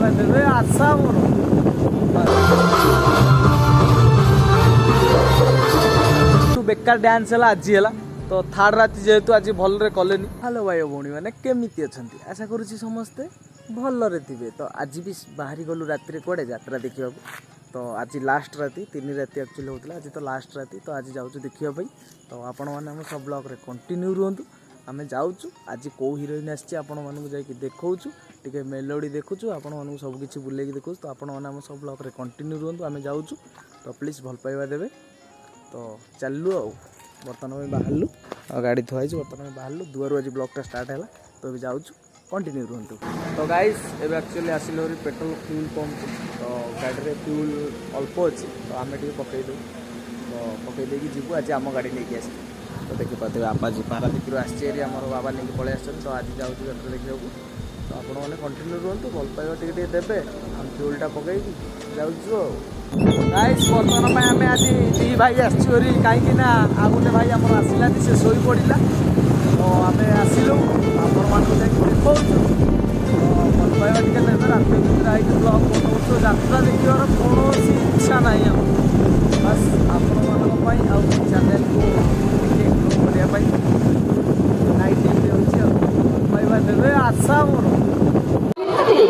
ପାଇବା ଦେବେ ଆଶା ମୋର। बेकार डांस है आज है तो थार्ड राति जेहेतु आज भलरे कलेनि। हेलो भाई भौणी मैंने केमिति अच्छी आशा करुँची समस्ते भलरे थे। तो आज भी बाहरी गलु राति कड़े यात्रा देखा तो आज लास्ट राति 3 राति एक्चुअली होता आज तो लास्ट राति तो आज जाऊँ देखापी। तो आपण मैंने सब ब्लॉग रे कंटिन्यू रुहतु आम जाऊँ आज कौ हिरोइन आसी आपण मानक जाकि देखा टे मेलोडी देखुचु आपण मानक सबकि बुलेकी देखु। तो आपण मैंने सब ब्लॉग रे कंटिन्यू रुहतु आम जाऊँ तो प्लीज भल पाइबा देवे। तो चलू बर्तमान में बाहरलु गाड़ी थुआई बर्तमान बाहरलु दुआर आज ब्लॉगटा स्टार्ट है तो अभी जाऊँ कंटिन्यू रुहतु। तो गाइस एवं एक्चुअली आसिल पेट्रोल फ्यूल पंप तो गाड़ी में फ्यूल अल्प अच्छी तो आम टे पकईदे तो पकईदे जीवु आज आम गाड़ी लेके आस। तो देखिए बाबा जी पारादीप आसर बाबा नहीं पलि आस। तो आज जाऊँ यात्रा देखा तो आपण मैंने कंटिन्यू रुहतु भल पाइबा टे देवे आम फ्यूलटा पकईकि जाऊँ। गाइस बर्तमान में आम आज दी भाई आसरी कहीं आ गोटे भाई आम आसला से शोई पड़ा तो आम आसलु आपण मानक देखा भल पाइबा टे देवे रात आई ब्लॉग बनाऊ यात्रा देखार कौन इच्छा ना बस आपण मान चैनल को करने नाइट टाइम भल पाइबा देवे आशा मोर। घरे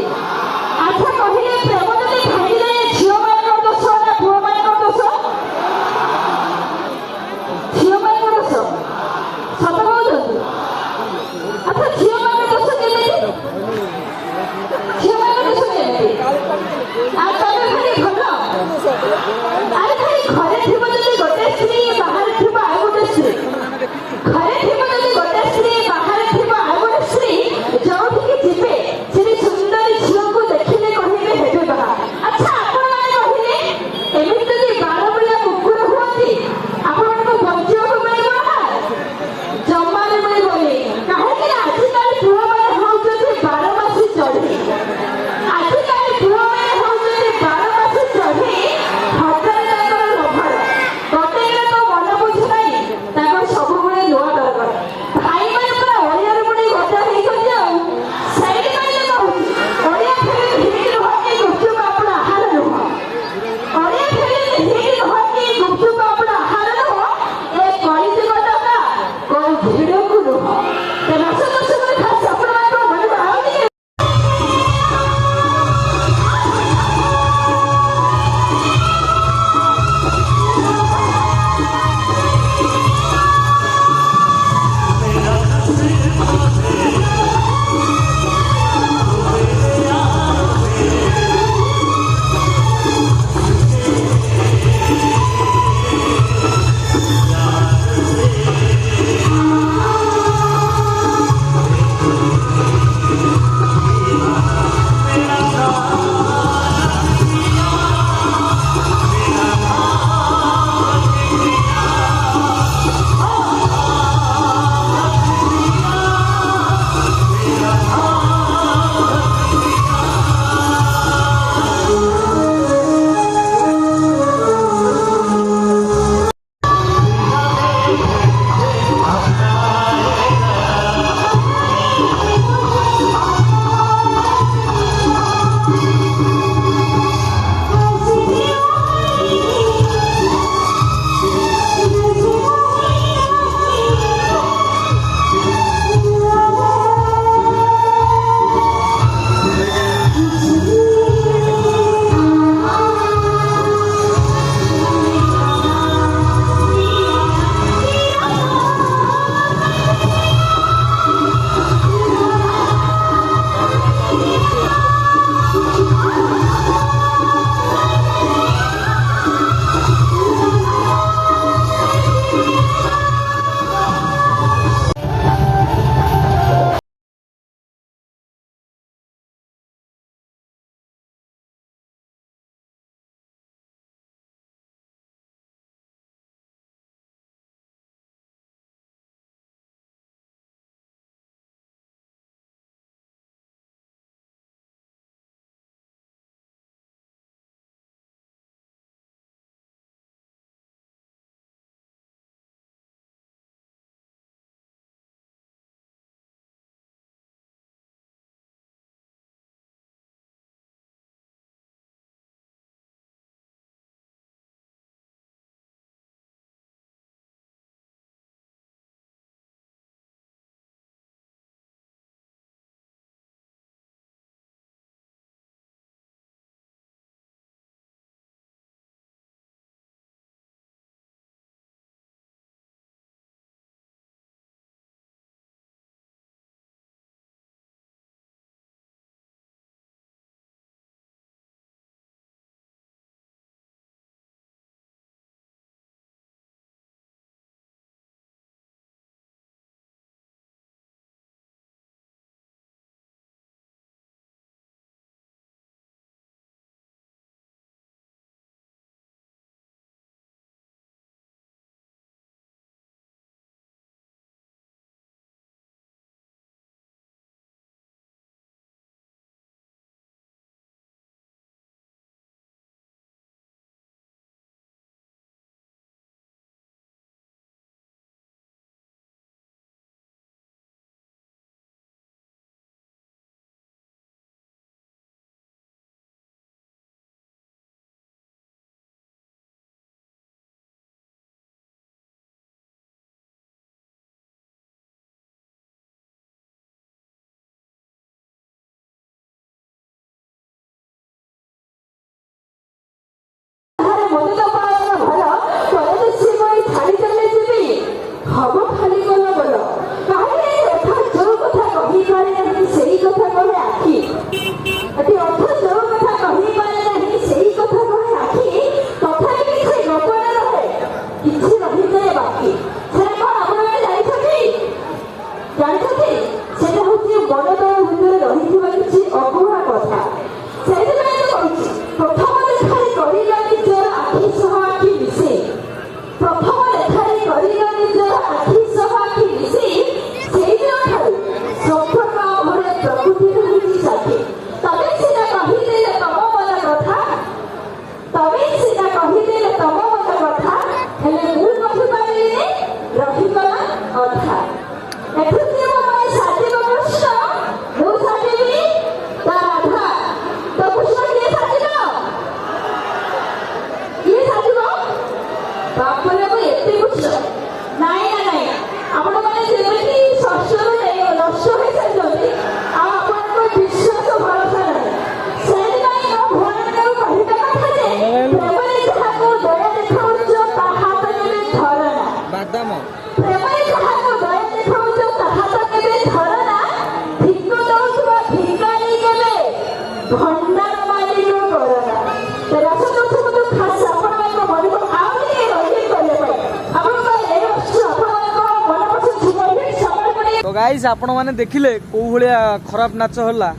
तो गाइस आपण मैंने देखिले कौ भाया खराब नाच होला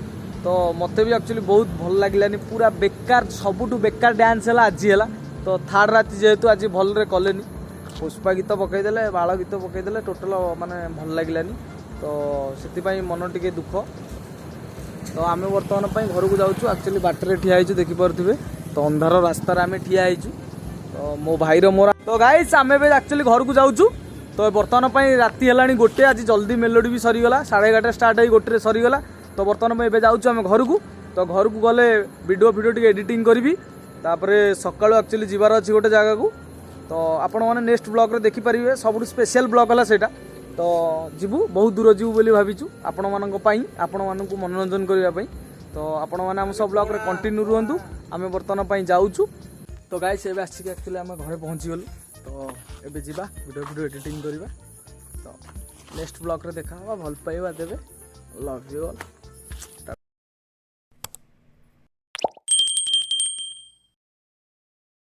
तो मत भी एक्चुअली बहुत भल लगे पूरा बेकार सबुठू बेकार डांस है आज है तो थर्ड राति जेहेतु आज भल कलेनी पुष्पा गीत पकईदे बाल गीत पकईदे टोटाल माने भल लगे तो से मन टे दुख तो आम बर्तमान घर को जाऊँ एक्चुअली बाटर ठिया देखिपे तो अंधार रास्तार आम ठिया तो मो भाईर मोर तो गाइस आम एक्चुअली घर को जाऊँ तो बर्तमान राति है गोटे आज जल्दी मेलोडी भी सरीगला 11:30 स्टार्ट हो गोटे सरीगला तो बर्तमान एवं जाऊँ घर को तो घर को गले वीडियो टी एडिटिंग करी तापर सकाळु एक्चुअली जीवार अच्छी गोटे जगह को तो आपण मैंने नेक्स्ट ब्लॉग रे देखिपारे सब स्पेशल ब्लॉग है सेटा तो जीवु बहुत दूर जीवु बोली भाविचु आपण मानक पई आपण मानक मनोरंजन करने तो आपण मैंने आम सब ब्लॉग रे कंटिन्यू रुहंतु आम बर्तमान पई जाऊँ तो गाइस एबे आसिक एक्चुअली आम घरे पहुँची गलु तो एबे जीवा वीडियो एडिटिंग करवा तो नेक्स्ट ब्लॉग रे देखा भल पाइबा देबे लव यू ऑल।